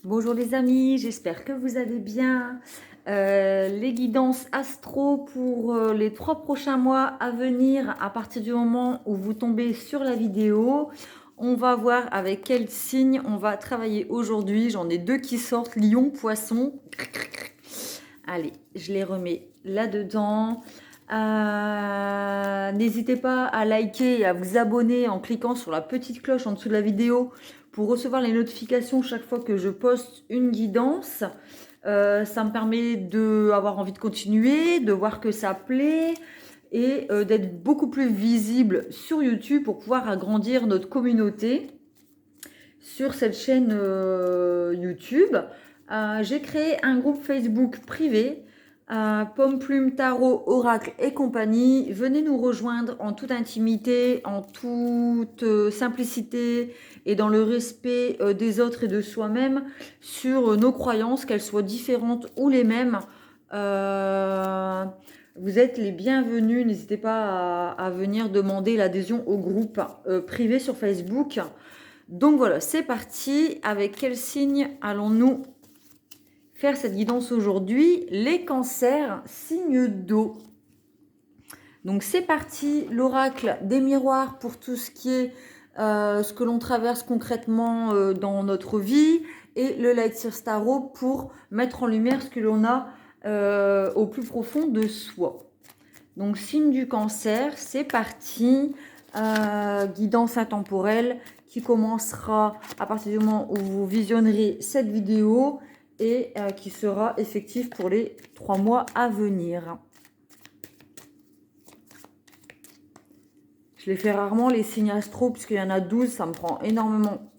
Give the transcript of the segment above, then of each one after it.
Bonjour les amis, j'espère que vous allez bien. Les guidances astro pour les 3 prochains mois à venir à partir du moment où vous tombez sur la vidéo. On va voir avec quel signe on va travailler aujourd'hui. J'en ai 2 qui sortent, Lion, Poisson. Allez, je les remets là-dedans. N'hésitez pas à liker et à vous abonner en cliquant sur la petite cloche en dessous de la vidéo pour recevoir les notifications chaque fois que je poste une guidance. Ça me permet d'avoir envie de continuer, de voir que ça plaît et d'être beaucoup plus visible sur YouTube pour pouvoir agrandir notre communauté sur cette chaîne YouTube. J'ai créé un groupe Facebook privé, Pomme Plume Tarot, Oracle et compagnie. Venez nous rejoindre en toute intimité, en toute simplicité et dans le respect des autres et de soi-même sur nos croyances, qu'elles soient différentes ou les mêmes. Vous êtes les bienvenus. N'hésitez pas à venir demander l'adhésion au groupe privé sur Facebook. Donc voilà, c'est parti. Avec quel signe allons-nous faire cette guidance aujourd'hui? Les cancers, signe d'eau. Donc c'est parti, l'oracle des miroirs pour tout ce qui est ce que l'on traverse concrètement dans notre vie, et le Light Tarot pour mettre en lumière ce que l'on a au plus profond de soi. Donc signe du cancer, c'est parti. Guidance intemporelle qui commencera à partir du moment où vous visionnerez cette vidéo et qui sera effective pour les 3 mois à venir. Je les fais rarement les signes astro puisqu'il y en a 12, ça me prend énormément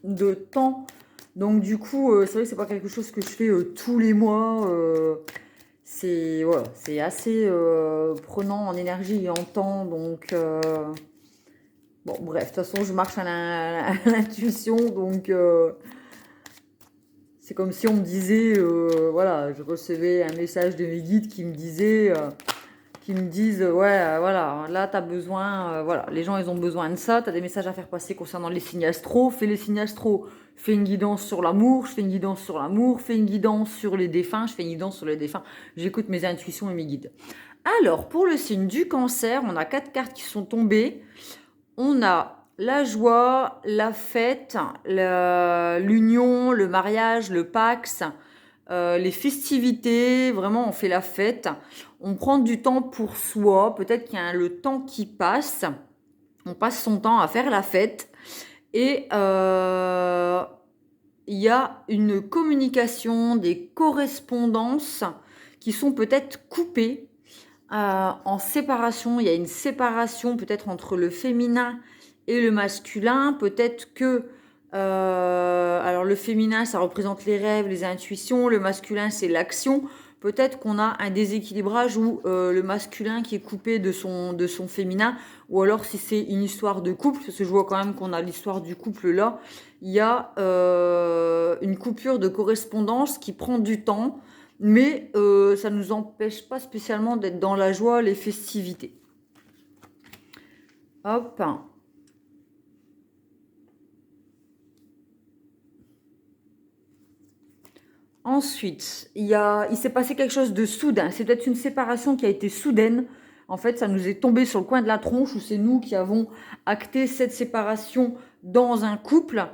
de temps. Donc du coup, c'est vrai que c'est pas quelque chose que je fais tous les mois. C'est voilà, c'est assez prenant en énergie et en temps. Donc bon, bref, de toute façon, je marche à l'intuition, donc c'est comme si on me disait, voilà, je recevais un message de mes guides qui me disaient, ouais, voilà, là, tu as besoin, voilà, les gens, ils ont besoin de ça, tu as des messages à faire passer concernant les signes astro, fais les signes astro, fais une guidance sur l'amour, je fais une guidance sur l'amour, fais une guidance sur les défunts, je fais une guidance sur les défunts, j'écoute mes intuitions et mes guides. Alors, pour le signe du cancer, on a 4 cartes qui sont tombées. On a la joie, la fête, l'union, le mariage, le Pax, les festivités. Vraiment, on fait la fête. On prend du temps pour soi. Peut-être qu'il y a le temps qui passe. On passe son temps à faire la fête. Et il y a une communication, des correspondances qui sont peut-être coupées. En séparation, il y a une séparation peut-être entre le féminin et le masculin. Peut-être que alors le féminin, ça représente les rêves, les intuitions. Le masculin, c'est l'action. Peut-être qu'on a un déséquilibrage où le masculin qui est coupé de son féminin, ou alors si c'est une histoire de couple, parce que je vois quand même qu'on a l'histoire du couple là, il y a une coupure de correspondance qui prend du temps. Mais ça ne nous empêche pas spécialement d'être dans la joie, les festivités. Hop. Ensuite, il s'est passé quelque chose de soudain. C'est peut-être une séparation qui a été soudaine. En fait, ça nous est tombé sur le coin de la tronche, ou c'est nous qui avons acté cette séparation dans un couple.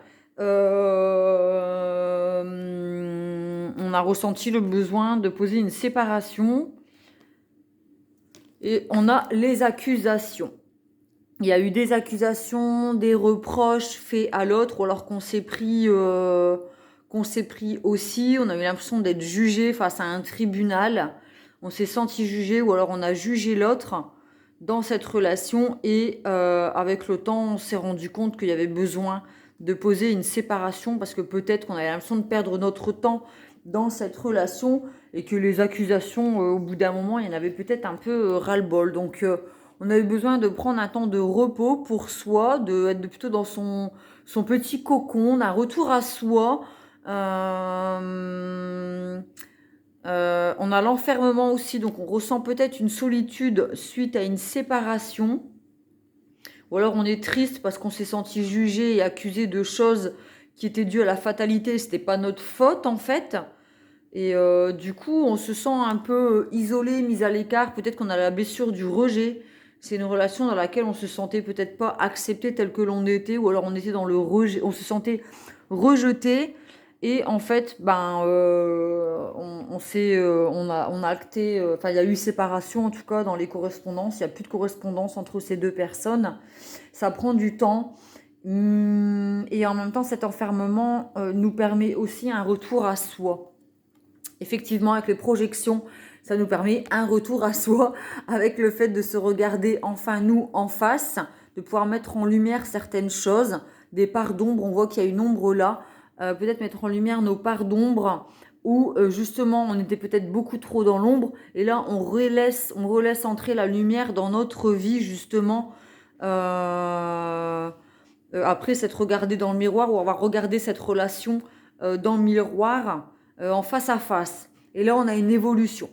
On a ressenti le besoin de poser une séparation. Et on a les accusations. Il y a eu des accusations, des reproches faits à l'autre, ou alors qu'on s'est pris aussi. On a eu l'impression d'être jugé face à un tribunal. On s'est senti jugé, ou alors on a jugé l'autre dans cette relation. Et avec le temps, on s'est rendu compte qu'il y avait besoin de poser une séparation parce que peut-être qu'on avait l'impression de perdre notre temps dans cette relation et que les accusations, au bout d'un moment, il y en avait peut-être un peu ras-le-bol. Donc, on avait besoin de prendre un temps de repos pour soi, d'être plutôt dans son petit cocon, un retour à soi. On a l'enfermement aussi, donc on ressent peut-être une solitude suite à une séparation. Ou alors on est triste parce qu'on s'est senti jugé et accusé de choses qui était due à la fatalité, c'était pas notre faute en fait. Et du coup, on se sent un peu isolé, mis à l'écart. Peut-être qu'on a la blessure du rejet. C'est une relation dans laquelle on se sentait peut-être pas accepté tel que l'on était, ou alors on était dans le rejet, on se sentait rejeté. Et en fait, on a acté, enfin, il y a eu séparation en tout cas dans les correspondances. Il n'y a plus de correspondance entre ces deux personnes. Ça prend du temps. Et en même temps, cet enfermement nous permet aussi un retour à soi. Effectivement, avec les projections, ça nous permet un retour à soi, avec le fait de se regarder enfin nous en face, de pouvoir mettre en lumière certaines choses, des parts d'ombre. On voit qu'il y a une ombre là, peut-être mettre en lumière nos parts d'ombre, où justement on était peut-être beaucoup trop dans l'ombre, et là on relaisse entrer la lumière dans notre vie justement. Après s'être regardé dans le miroir, ou avoir regardé cette relation dans le miroir, en face à face. Et là, on a une évolution.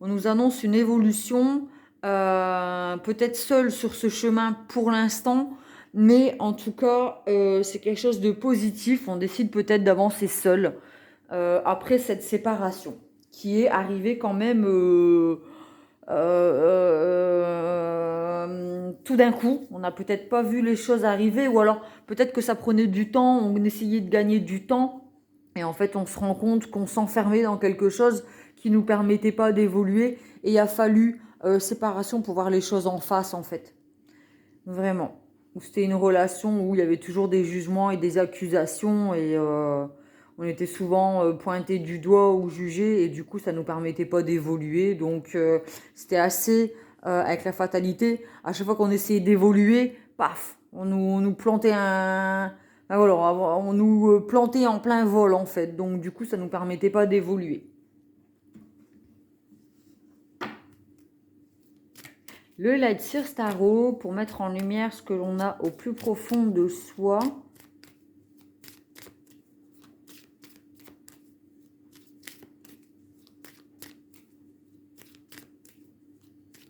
On nous annonce une évolution, peut-être seul sur ce chemin pour l'instant, mais en tout cas, c'est quelque chose de positif. On décide peut-être d'avancer seul après cette séparation qui est arrivée quand même tout d'un coup. On n'a peut-être pas vu les choses arriver, ou alors peut-être que ça prenait du temps, on essayait de gagner du temps, et en fait on se rend compte qu'on s'enfermait dans quelque chose qui ne nous permettait pas d'évoluer, et il a fallu séparation pour voir les choses en face en fait. Vraiment. C'était une relation où il y avait toujours des jugements et des accusations, et on était souvent pointé du doigt ou jugé, et du coup ça ne nous permettait pas d'évoluer. Donc c'était assez, avec la fatalité, à chaque fois qu'on essayait d'évoluer, paf, on nous plantait voilà, on nous plantait en plein vol en fait. Donc du coup ça ne nous permettait pas d'évoluer. Le Light Sears Tarot, pour mettre en lumière ce que l'on a au plus profond de soi.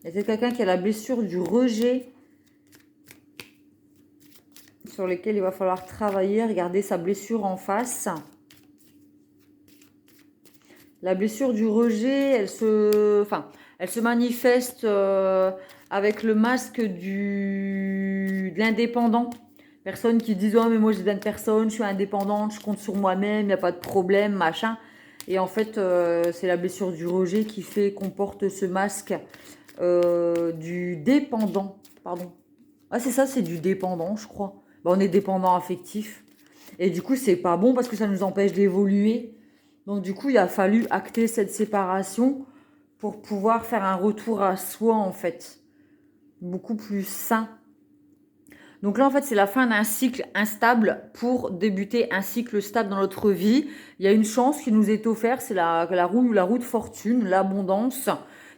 Il y a peut-être quelqu'un qui a la blessure du rejet, sur lesquels il va falloir travailler, regarder sa blessure en face. La blessure du rejet, elle se manifeste avec le masque de l'indépendant. Personnes qui disent « Oh mais moi j'ai besoin de personne, je suis indépendante, je compte sur moi-même, il n'y a pas de problème, machin ». Et en fait, c'est la blessure du rejet qui qu'on porte ce masque du dépendant. Pardon. Ah c'est ça, c'est du dépendant, je crois. On est dépendant affectif. Et du coup, c'est pas bon parce que ça nous empêche d'évoluer. Donc du coup, il a fallu acter cette séparation pour pouvoir faire un retour à soi, en fait. Beaucoup plus sain. Donc là, en fait, c'est la fin d'un cycle instable pour débuter un cycle stable dans notre vie. Il y a une chance qui nous est offerte, c'est la roue de fortune, l'abondance.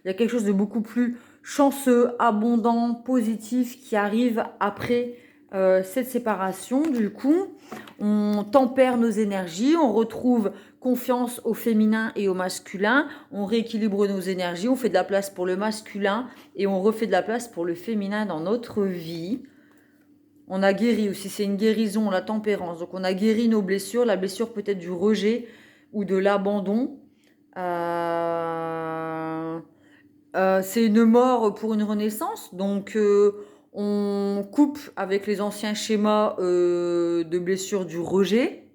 Il y a quelque chose de beaucoup plus chanceux, abondant, positif qui arrive après cette séparation. Du coup, on tempère nos énergies, on retrouve confiance au féminin et au masculin, on rééquilibre nos énergies, on fait de la place pour le masculin et on refait de la place pour le féminin dans notre vie. On a guéri aussi, c'est une guérison, la tempérance. Donc on a guéri nos blessures, la blessure peut-être du rejet ou de l'abandon. C'est une mort pour une renaissance. Donc on coupe avec les anciens schémas de blessures du rejet.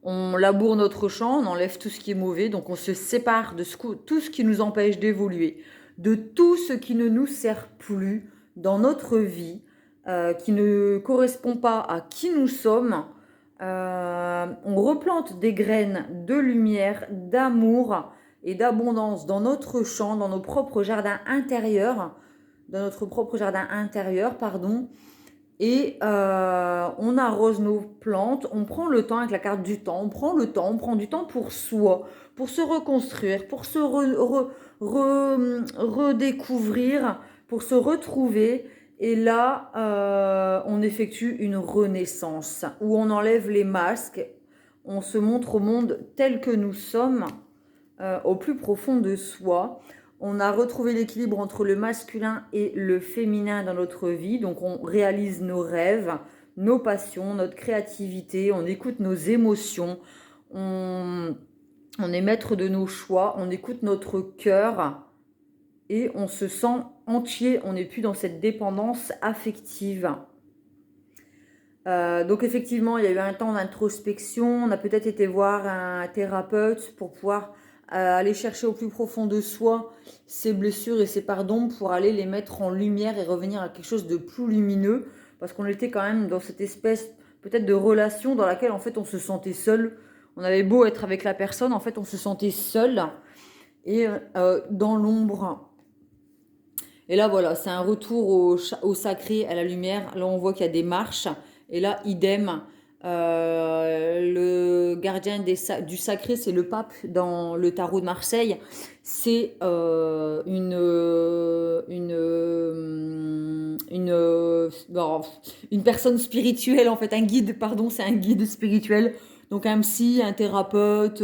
On laboure notre champ, on enlève tout ce qui est mauvais. Donc on se sépare de tout ce qui nous empêche d'évoluer, de tout ce qui ne nous sert plus dans notre vie. Qui ne correspond pas à qui nous sommes. On replante des graines de lumière, d'amour et d'abondance dans notre champ, dans nos propres jardins intérieurs, et on arrose nos plantes, on prend le temps avec la carte du temps, on prend du temps pour soi, pour se reconstruire, pour se redécouvrir, pour se retrouver. Et là, on effectue une renaissance où on enlève les masques, on se montre au monde tel que nous sommes, au plus profond de soi. On a retrouvé l'équilibre entre le masculin et le féminin dans notre vie, donc on réalise nos rêves, nos passions, notre créativité, on écoute nos émotions, on est maître de nos choix, on écoute notre cœur et on se sent entier, on n'est plus dans cette dépendance affective. Donc effectivement, il y a eu un temps d'introspection, on a peut-être été voir un thérapeute pour pouvoir aller chercher au plus profond de soi ses blessures et ses pardons pour aller les mettre en lumière et revenir à quelque chose de plus lumineux, parce qu'on était quand même dans cette espèce peut-être de relation dans laquelle en fait on se sentait seul. On avait beau être avec la personne, en fait on se sentait seul et dans l'ombre. Et là voilà, c'est un retour au sacré, à la lumière. Là on voit qu'il y a des marches. Et là, idem, le gardien du sacré, c'est le pape dans le tarot de Marseille. C'est une personne spirituelle, en fait, un guide, pardon, c'est un guide spirituel. Donc un psy, un thérapeute,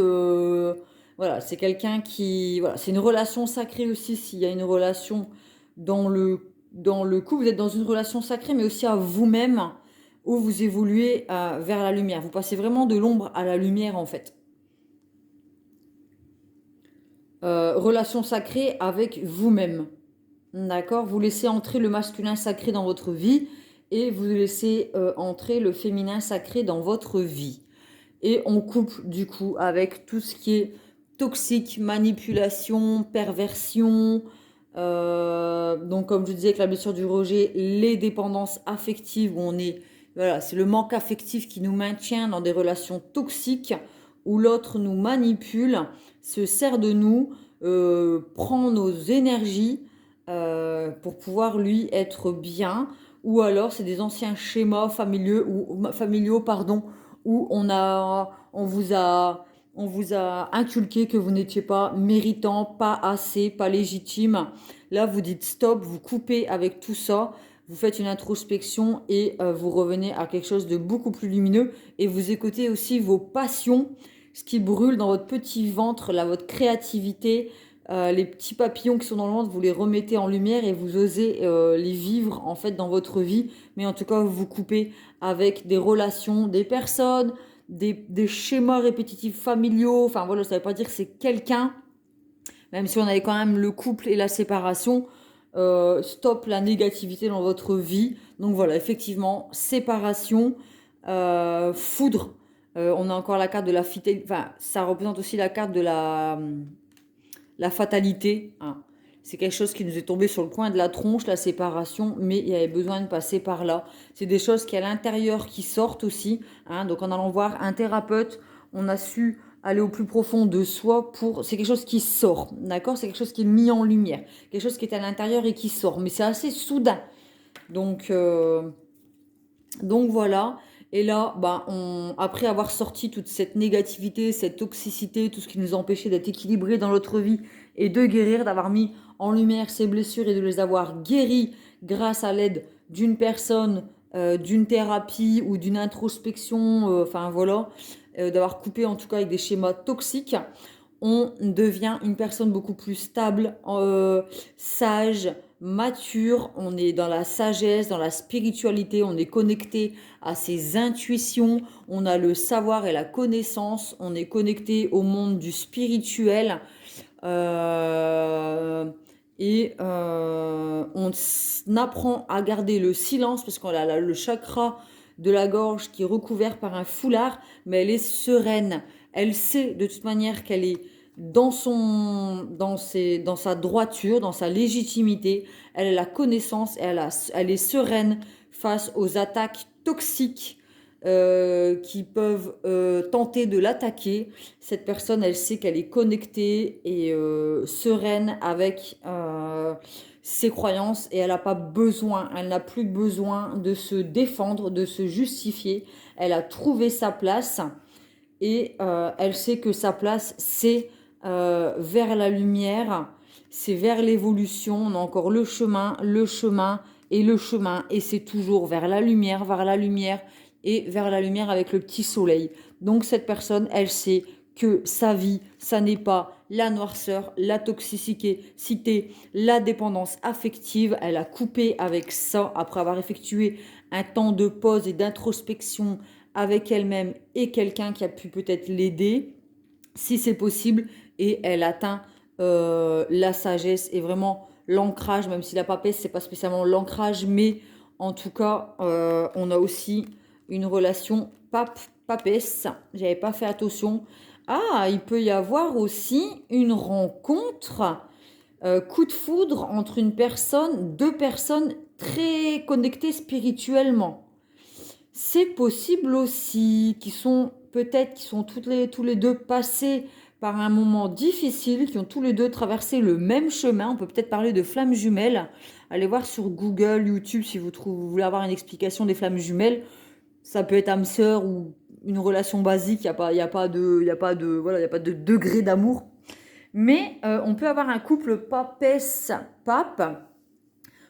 voilà, c'est quelqu'un qui... Voilà, c'est une relation sacrée aussi, s'il y a une relation dans le couple, vous êtes dans une relation sacrée, mais aussi à vous-même, où vous évoluez vers la lumière. Vous passez vraiment de l'ombre à la lumière, en fait. Relation sacrée avec vous-même. D'accord? Vous laissez entrer le masculin sacré dans votre vie et vous laissez entrer le féminin sacré dans votre vie. Et on coupe du coup avec tout ce qui est toxique, manipulation, perversion. Donc comme je disais avec la blessure du rejet, les dépendances affectives où on est... Voilà, c'est le manque affectif qui nous maintient dans des relations toxiques où l'autre nous manipule, se sert de nous, prend nos énergies pour pouvoir lui être bien. Ou alors c'est des anciens schémas familiaux, pardon, où on vous a inculqué que vous n'étiez pas méritant, pas assez, pas légitime. Là, vous dites stop, vous coupez avec tout ça, vous faites une introspection et vous revenez à quelque chose de beaucoup plus lumineux et vous écoutez aussi vos passions, ce qui brûle dans votre petit ventre, là, votre créativité, les petits papillons qui sont dans le ventre, vous les remettez en lumière et vous osez les vivre en fait dans votre vie. Mais en tout cas, vous vous coupez avec des relations, des personnes, des schémas répétitifs familiaux. Enfin voilà, ça ne veut pas dire que c'est quelqu'un, même si on avait quand même le couple et la séparation. Stop la négativité dans votre vie. Donc voilà, effectivement, séparation, foudre. On a encore la carte de la fidélité. Enfin, ça représente aussi la carte de la fatalité. Hein. C'est quelque chose qui nous est tombé sur le coin de la tronche, la séparation, mais il y avait besoin de passer par là. C'est des choses qui à l'intérieur qui sortent aussi. Hein. Donc en allant voir un thérapeute, on a su aller au plus profond de soi pour... C'est quelque chose qui sort, d'accord? C'est quelque chose qui est mis en lumière. Quelque chose qui est à l'intérieur et qui sort. Mais c'est assez soudain. Donc voilà. Et là, après avoir sorti toute cette négativité, cette toxicité, tout ce qui nous empêchait d'être équilibrés dans notre vie et de guérir, d'avoir mis en lumière ces blessures et de les avoir guéries grâce à l'aide d'une personne, d'une thérapie ou d'une introspection, enfin voilà, d'avoir coupé en tout cas avec des schémas toxiques, on devient une personne beaucoup plus stable, sage, mature, on est dans la sagesse, dans la spiritualité, on est connecté à ses intuitions, on a le savoir et la connaissance, on est connecté au monde du spirituel on apprend à garder le silence parce qu'on a le chakra de la gorge qui est recouvert par un foulard, mais elle est sereine. Elle sait de toute manière qu'elle est dans sa droiture, dans sa légitimité. Elle a la connaissance, elle est sereine face aux attaques toxiques qui peuvent tenter de l'attaquer. Cette personne, elle sait qu'elle est connectée et sereine avec ses croyances et elle n'a plus besoin de se défendre, de se justifier. Elle a trouvé sa place et elle sait que sa place, c'est vers la lumière, c'est vers l'évolution. On a encore le chemin et le chemin et c'est toujours vers la lumière et vers la lumière avec le petit soleil. Donc cette personne, elle sait que sa vie, ça n'est pas la noirceur, la toxicité, la dépendance affective. Elle a coupé avec ça après avoir effectué un temps de pause et d'introspection avec elle-même et quelqu'un qui a pu peut-être l'aider, si c'est possible, et elle atteint la sagesse et vraiment l'ancrage, même si la papesse, c'est pas spécialement l'ancrage, mais en tout cas, on a aussi une relation papesse. J'avais pas fait attention. Ah, il peut y avoir aussi une rencontre, coup de foudre entre deux personnes très connectées spirituellement. C'est possible aussi, qui sont tous les deux passés par un moment difficile, qui ont tous les deux traversé le même chemin. On peut peut-être parler de flammes jumelles. Allez voir sur Google, YouTube si vous voulez avoir une explication des flammes jumelles. Ça peut être âme sœur ou une relation basique. Il y a pas de degré d'amour. Mais on peut avoir un couple papesse-pape,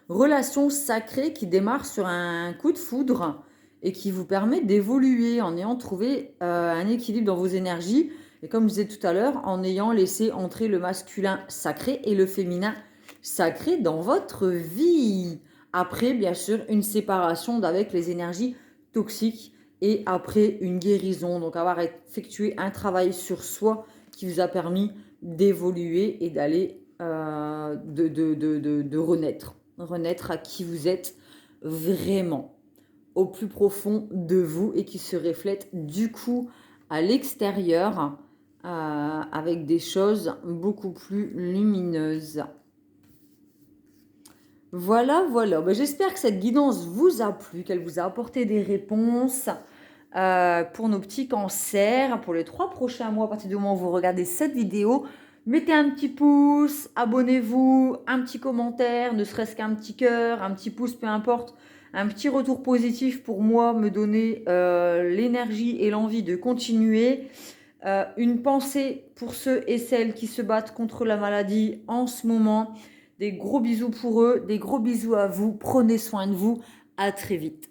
relation sacrée qui démarre sur un coup de foudre et qui vous permet d'évoluer en ayant trouvé un équilibre dans vos énergies. Et comme je disais tout à l'heure, en ayant laissé entrer le masculin sacré et le féminin sacré dans votre vie. Après, bien sûr, une séparation d'avec les énergies toxiques et après une guérison. Donc, avoir effectué un travail sur soi qui vous a permis d'évoluer et d'aller, de renaître. Renaître à qui vous êtes vraiment, au plus profond de vous et qui se reflète du coup à l'extérieur avec des choses beaucoup plus lumineuses. Voilà, voilà. Ben, j'espère que cette guidance vous a plu, qu'elle vous a apporté des réponses pour nos petits cancers, pour les 3 prochains mois, à partir du moment où vous regardez cette vidéo. Mettez un petit pouce, abonnez-vous, un petit commentaire, ne serait-ce qu'un petit cœur, un petit pouce, peu importe. Un petit retour positif pour moi, me donner l'énergie et l'envie de continuer. Une pensée pour ceux et celles qui se battent contre la maladie en ce moment. Des gros bisous pour eux, des gros bisous à vous. Prenez soin de vous. À très vite.